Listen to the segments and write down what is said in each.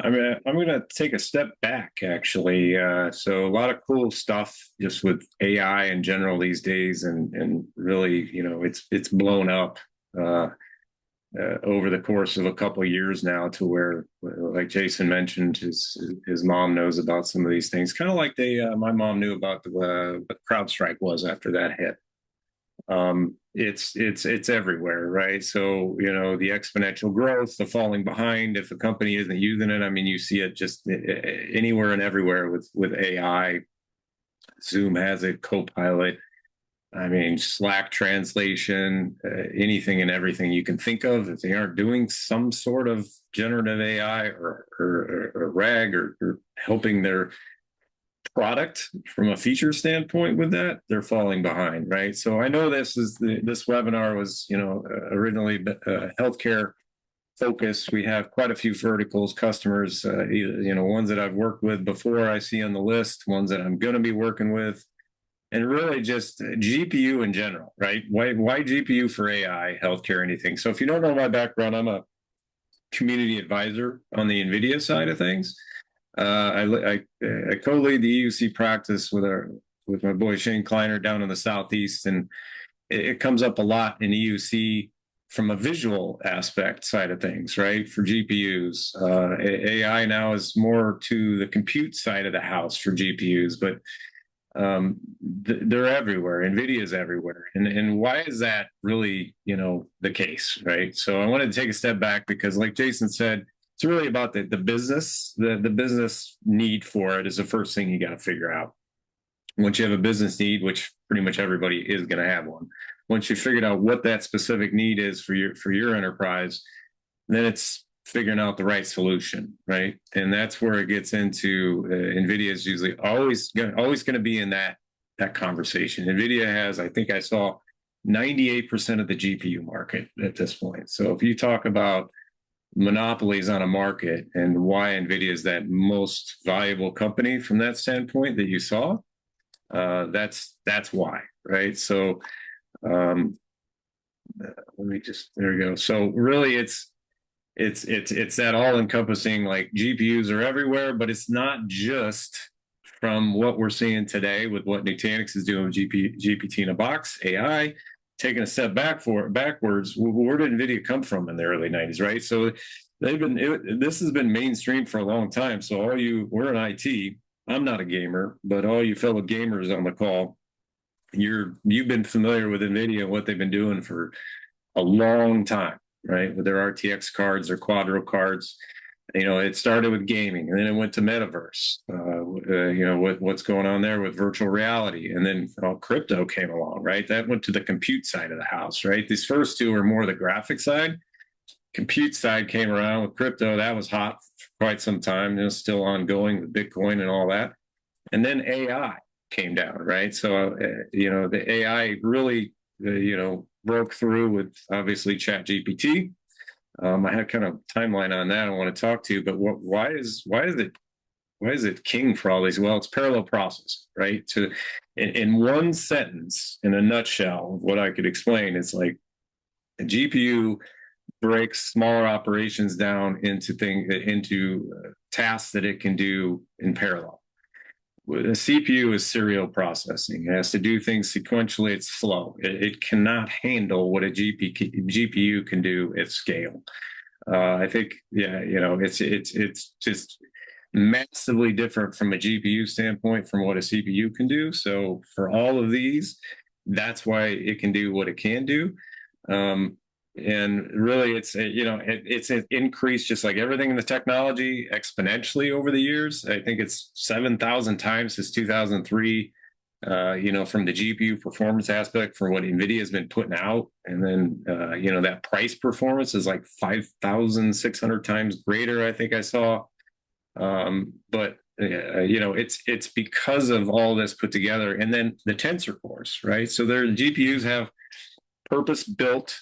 I'm going to take a step back, actually. So a lot of cool stuff just with AI in general these days, and really, it's blown up over the course of a couple of years now to where, like Jason mentioned, his mom knows about some of these things, kind of like my mom knew about what CrowdStrike was after that hit. It's everywhere, right? So the exponential growth, the falling behind. If a company isn't using it, I mean, you see it just anywhere and everywhere with AI. Zoom has it, Copilot. I mean, Slack translation, anything and everything you can think of. If they aren't doing some sort of generative AI or RAG or helping their product from a feature standpoint with that, they're falling behind, right? So I know this webinar was, originally healthcare focused. We have quite a few verticals, customers, ones that I've worked with before I see on the list, ones that I'm going to be working with, and really just GPU in general, right? Why GPU for AI, healthcare, anything? So if you don't know my background, I'm a community advisor on the Nvidia side of things. I co-lead the EUC practice with my boy Shane Kleiner down in the Southeast, and it comes up a lot in EUC from a visual aspect side of things, right? For GPUs, AI now is more to the compute side of the house for GPUs, but they're everywhere. Nvidia is everywhere, and why is that really the case, right? So I wanted to take a step back because, like Jason said, it's really about the business. The business need for it is the first thing you got to figure out. Once you have a business need, which pretty much everybody is going to have one, once you figured out what that specific need is for your enterprise, then it's figuring out the right solution, right? And that's where it gets into NVIDIA is usually always going to be in that conversation. NVIDIA has, I think I saw 98% of the GPU market at this point. So if you talk about monopolies on a market and why NVIDIA is that most valuable company from that standpoint that you saw, that's why, right? So let me just, there we go. So really it's that all-encompassing, like GPUs are everywhere, but it's not just from what we're seeing today with what Nutanix is doing with GPT in a box, AI, taking a step backwards. Where did NVIDIA come from in the early 90s, right? So this has been mainstream for a long time. So we're in IT. I'm not a gamer, but all you fellow gamers on the call, you've been familiar with NVIDIA and what they've been doing for a long time, right? With their RTX cards, their Quadro cards. It started with gaming, and then it went to metaverse. What's going on there with virtual reality, and then crypto came along, right? That went to the compute side of the house, right? These first two are more the graphic side. Compute side came around with crypto. That was hot for quite some time. Still ongoing with Bitcoin and all that. And then AI came down, right? So the AI really broke through with obviously ChatGPT. I had kind of timeline on that I want to talk to, but why is it king for all these? Well, it's parallel processing, right? In one sentence, in a nutshell, what I could explain is like a GPU breaks smaller operations down into tasks that it can do in parallel. The CPU is serial processing. It has to do things sequentially. It's slow. It cannot handle what a GPU can do at scale. I think, it's just massively different from a GPU standpoint from what a CPU can do. So for all of these, that's why it can do what it can do. And really, it's an increase, just like everything in the technology, exponentially over the years. I think it's 7,000 times since 2003. From the GPU performance aspect for what NVIDIA has been putting out, and then that price performance is like 5,600 times greater. I think I saw, but it's because of all this put together, and then the tensor cores, right? So their GPUs have purpose-built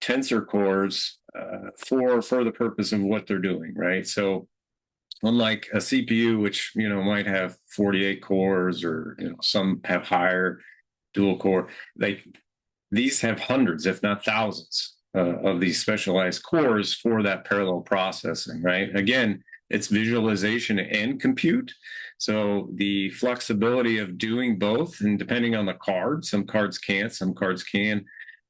tensor cores for the purpose of what they're doing, right? So unlike a CPU, which might have 48 cores, or some have higher dual core, like these have hundreds, if not thousands, of these specialized cores for that parallel processing, right? Again, it's visualization and compute. So the flexibility of doing both, and depending on the card, some cards can't, some cards can,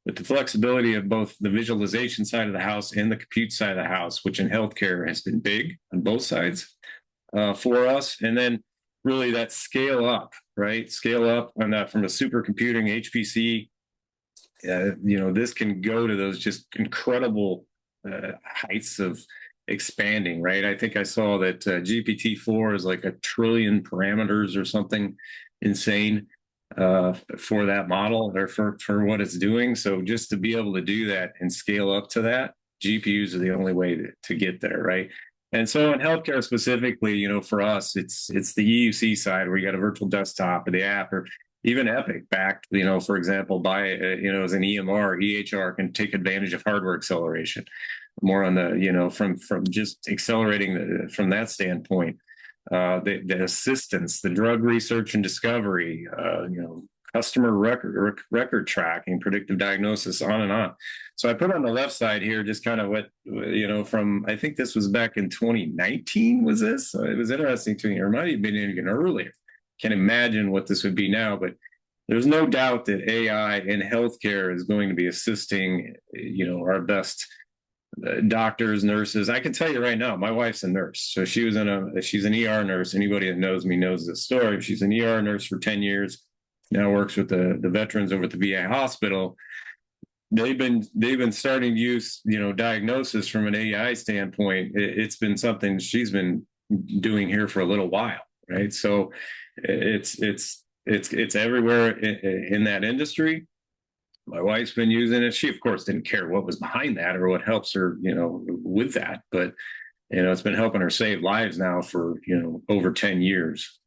but the flexibility of both the visualization side of the house and the compute side of the house, which in healthcare has been big on both sides for us. And then really that scale up, right? Scale up on that from a supercomputing HPC. This can go to those just incredible heights of expanding, right? I think I saw that GPT-4 is like 1 trillion parameters or something insane for that model, or for what it's doing. So just to be able to do that and scale up to that, GPUs are the only way to get there, right? And so in healthcare specifically, for us, it's the EUC side where you got a virtual desktop or the app, or even Epic backed, for example, by, as an EMR, EHR can take advantage of hardware acceleration more on the, from just accelerating from that standpoint. The assistance, the drug research and discovery, customer record tracking, predictive diagnosis, on and on. So I put on the left side here just kind of what, from, I think this was back in 2019, was this? So it was interesting to me. It might have been even earlier. Can't imagine what this would be now, but there's no doubt that AI in healthcare is going to be assisting, our best doctors, nurses. I can tell you right now, my wife's a nurse. So she's an ER nurse. Anybody that knows me knows this story. She's an ER nurse for 10 years. Now works with the veterans over at the VA hospital. They've been starting to use, diagnosis from an AI standpoint. It's been something she's been doing here for a little while, right? So it's everywhere in that industry. My wife's been using it. She, of course, didn't care what was behind that or what helps her, with that. But, it's been helping her save lives now for, over 10 years.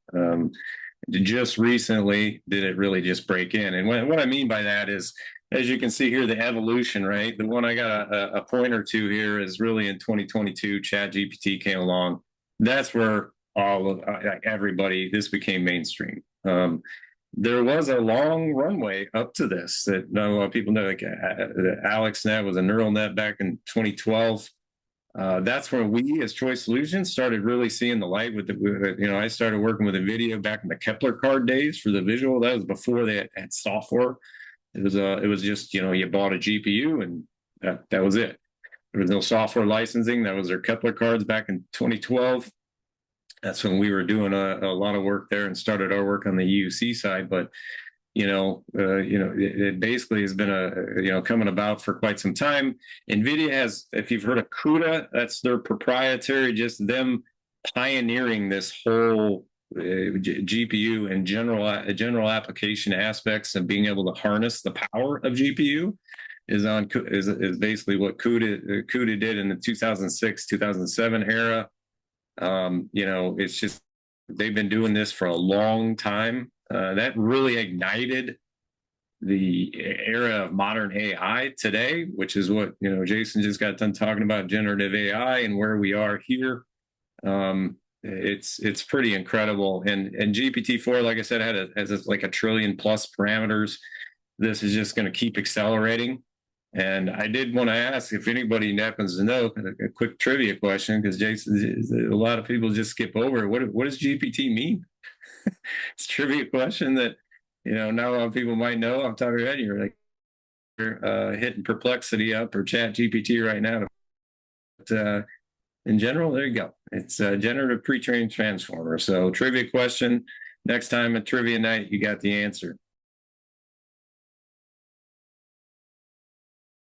Just recently did it really just break in. And what I mean by that is, as you can see here, the evolution, right? The one I got a pointer to here is really in 2022, ChatGPT came along. That's where all of everybody, this became mainstream. There was a long runway up to this that not a lot of people know. Like AlexNet was a neural net back in 2012. That's when we, as Choice Solutions, started really seeing the light with the. I started working with Nvidia back in the Kepler card days for the visual. That was before they had software. It was just you bought a GPU and that was it. There was no software licensing. That was their Kepler cards back in 2012. That's when we were doing a lot of work there and started our work on the EUC side. But, it basically has been coming about for quite some time. Nvidia has, if you've heard of CUDA, that's their proprietary, just them pioneering this whole GPU and general application aspects of being able to harness the power of GPU is basically what CUDA did in the 2006, 2007 era. It's just they've been doing this for a long time. That really ignited the era of modern AI today, which is what Jason just got done talking about, generative AI and where we are here. It's pretty incredible. And GPT-4, like I said, has like 1 trillion plus parameters. This is just going to keep accelerating. And I did want to ask if anybody happens to know a quick trivia question, because Jason, a lot of people just skip over. What does GPT mean? It's a trivia question that not a lot of people might know. Off the top of your head, you're like hitting Perplexity up or Chat GPT right now. But in general, there you go. It's a generative pre-trained transformer. So trivia question. Next time at trivia night, you got the answer.